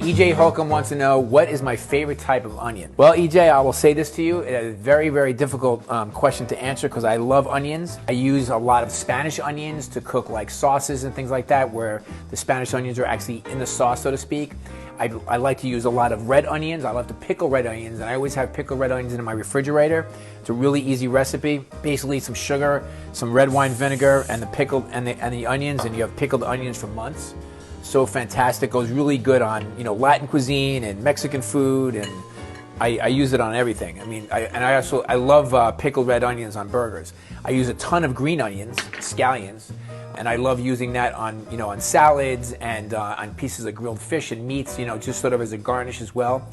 EJ Holcomb wants to know, what is my favorite type of onion? Well, EJ, I will say this to you. It's a very, very difficult question to answer because I love onions. I use a lot of Spanish onions to cook like sauces and things like that, where the Spanish onions are actually in the sauce, so to speak. I like to use a lot of red onions. I love to pickle red onions, and I always have pickled red onions in my refrigerator. It's a really easy recipe. Basically, some sugar, some red wine vinegar, and the pickled and the onions, and you have pickled onions for months. So fantastic. Goes really good on Latin cuisine and Mexican food, and I use it on everything. I mean, I love pickled red onions on burgers. I use a ton of green onions, scallions, and I love using that on on salads and on pieces of grilled fish and meats, just sort of as a garnish as well.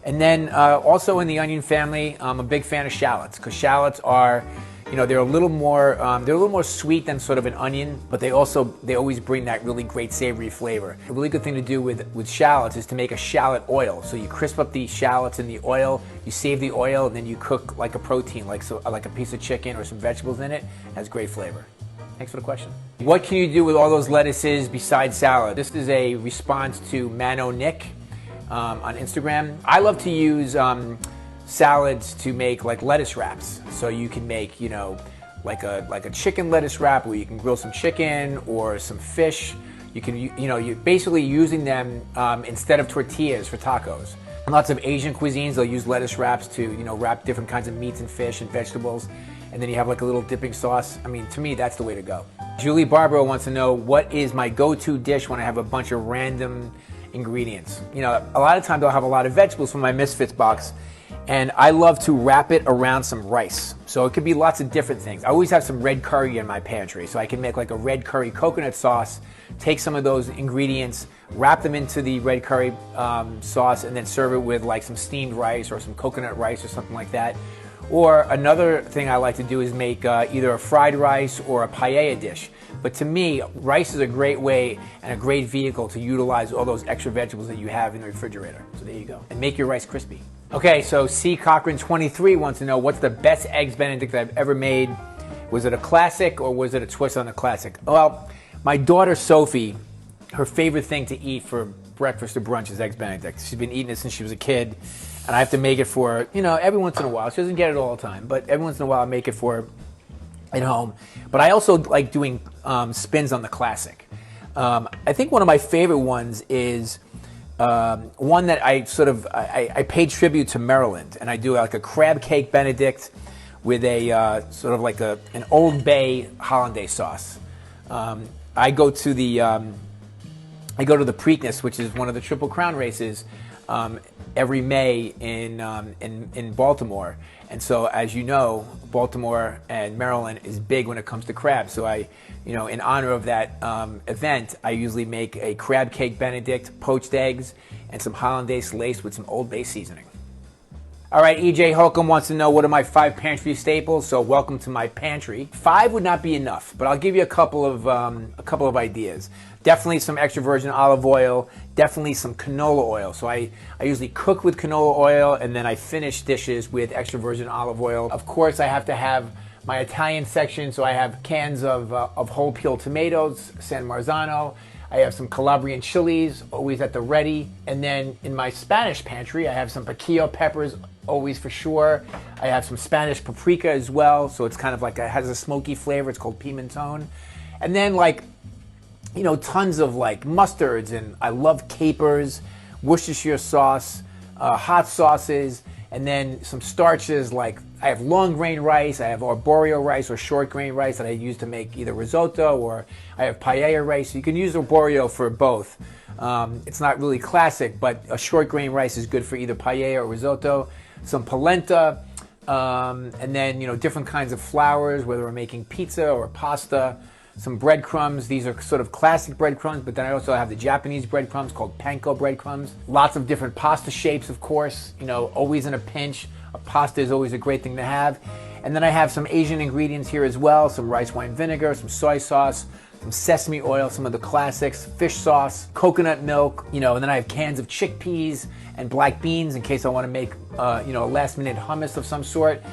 And then also in the onion family, I'm a big fan of shallots, because shallots are they're a little more sweet than sort of an onion, but they always bring that really great savory flavor. A really good thing to do with shallots is to make a shallot oil. So you crisp up the shallots in the oil, you save the oil, and then you cook like a protein, like a piece of chicken or some vegetables in it. It has great flavor. Thanks for the question. What can you do with all those lettuces besides salad? This is a response to Mano Nick on Instagram. I love to use salads to make like lettuce wraps. So you can make like a chicken lettuce wrap, where you can grill some chicken or some fish. You can you're basically using them instead of tortillas for tacos. In lots of Asian cuisines, they'll use lettuce wraps to wrap different kinds of meats and fish and vegetables, and then you have like a little dipping sauce. I mean, to me, that's the way to go. Julie Barbaro wants to know, what is my go-to dish when I have a bunch of random ingredients? A lot of times I'll have a lot of vegetables from my Misfits box, and I love to wrap it around some rice. So it could be lots of different things. I always have some red curry in my pantry, so I can make like a red curry coconut sauce, take some of those ingredients, wrap them into the red curry sauce, and then serve it with like some steamed rice or some coconut rice or something like that. Or another thing I like to do is make either a fried rice or a paella dish. But to me, rice is a great way and a great vehicle to utilize all those extra vegetables that you have in the refrigerator. So there you go. And make your rice crispy. Okay, so C. Cochran 23 wants to know, what's the best Eggs Benedict I've ever made? Was it a classic or was it a twist on a classic? Well, my daughter Sophie, her favorite thing to eat for breakfast or brunch is Eggs Benedict. She's been eating it since she was a kid, and I have to make it for her, every once in a while. She doesn't get it all the time, but every once in a while I make it for her at home. But I also like doing spins on the classic. I think one of my favorite ones is one that I paid tribute to Maryland, and I do like a crab cake Benedict with a sort of like an Old Bay hollandaise sauce. I go to the Preakness, which is one of the Triple Crown races, every May in Baltimore. And so, as you know, Baltimore and Maryland is big when it comes to crab. So in honor of that event, I usually make a crab cake Benedict, poached eggs, and some hollandaise laced with some Old Bay seasoning. All right, EJ Holcomb wants to know, what are my 5 pantry staples? So welcome to my pantry. 5 would not be enough, but I'll give you a couple of ideas. Definitely some extra virgin olive oil, definitely some canola oil. So I usually cook with canola oil, and then I finish dishes with extra virgin olive oil. Of course, I have to have my Italian section, so I have cans of whole peeled tomatoes, San Marzano. I have some Calabrian chilies, always at the ready. And then in my Spanish pantry, I have some piquillo peppers, always for sure. I have some Spanish paprika as well, so it's kind of like it has a smoky flavor. It's called pimentón. And then tons of like mustards, and I love capers, Worcestershire sauce, hot sauces, and then some starches. Like I have long grain rice, I have arborio rice or short grain rice that I use to make either risotto, or I have paella rice. So you can use arborio for both. It's not really classic, but a short grain rice is good for either paella or risotto. Some polenta, and then different kinds of flours, whether we're making pizza or pasta. Some breadcrumbs. These are sort of classic breadcrumbs, but then I also have the Japanese breadcrumbs called panko breadcrumbs. Lots of different pasta shapes, of course. Always in a pinch. A pasta is always a great thing to have. And then I have some Asian ingredients here as well. Some rice wine vinegar, some soy sauce, some sesame oil, some of the classics, fish sauce, coconut milk, and then I have cans of chickpeas and black beans in case I want to make, a last-minute hummus of some sort.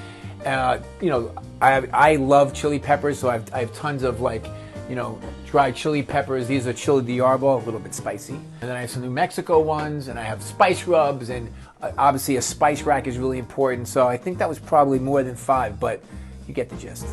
I love chili peppers, so I have tons of you know, dried chili peppers. These are chili de árbol, a little bit spicy. And then I have some New Mexico ones, and I have spice rubs, and obviously a spice rack is really important. So I think that was probably more than 5, but you get the gist.